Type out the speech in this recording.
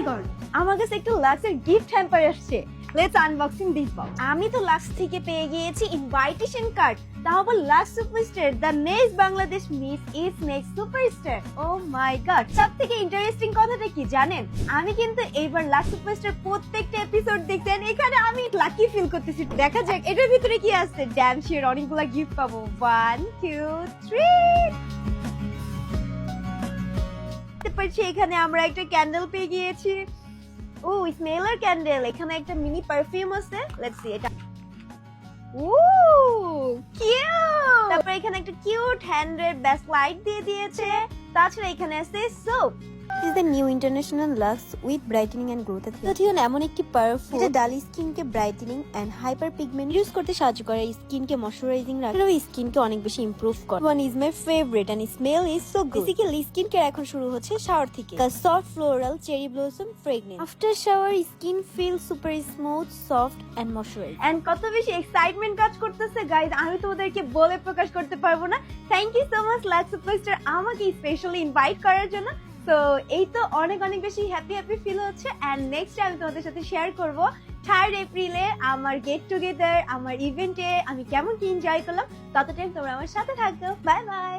God, আমার কাছে একটু লাক্সের গিফট হ্যাম্পার আসছে। Let's unboxing this box. আমি তো লাক্স থেকে পেয়ে গিয়েছি ইনভাইটেশন কার্ড, তাও আবার Lux superstar, the next Bangladesh miss is next superstar. Oh my God, সব থেকে ইন্টারেস্টিং কথাটা কি জানেন, আমি কিন্তু এইবার লাক্স সুপারস্টার প্রত্যেকটা এপিসোড দেখছি, and এখানে আমি লাকি ফিল করতেছি। দেখা যাক এটার ভিতরে কি আছে। ড্যাম শিওর অনেকগুলো গিফট পাবো। 1 2 3। পারছি এখানে আমরা একটা ক্যান্ডেল পেয়ে গিয়েছি। ও স্মেলার ক্যান্ডেল, এখানে একটা মিনি পারফিউম আছে। লেটস সি এটা। ও কিউট। তারপর এখানে একটা কিউট হ্যান্ডের বেস্ট লাইট দিয়ে দিয়েছে। তাছাড়া এখানে আছে soap. This is the new international Lux with brightening and growth. Glutathione এমন একটি পারফিউম যেটা ডাল স্কিনকে brightening and hyper pigment use করতে সাহায্য করে, স্কিনকে ময়শ্চারাইজিং রাখে এবং স্কিনকে অনেক বেশি ইমপ্রুভ করে। One is my favorite and smell is so good. Basically skin care এখন শুরু হচ্ছে শাওয়ার থেকে। The soft floral cherry blossom fragrance. After shower skin feels super smooth, soft and moisturized. And কত বেশি এক্সাইটমেন্ট কাজ করতেছে guys, আমি তোমাদেরকে বলে প্রকাশ করতে পারবো না। Thank you so much Lux superstar আমাকে স্পেশালি ইনভাইট করার জন্য। তো এই তো অনেক বেশি হ্যাপি ফিল হচ্ছে। এন্ড নেক্সট আমি তোমাদের সাথে শেয়ার করব 3rd এপ্রিলে আমার গেট টুগেদার, আমার ইভেন্টে আমি কেমন কি এনজয় করলাম। ততটাই তোমরা আমার সাথে থাকো। Bye bye.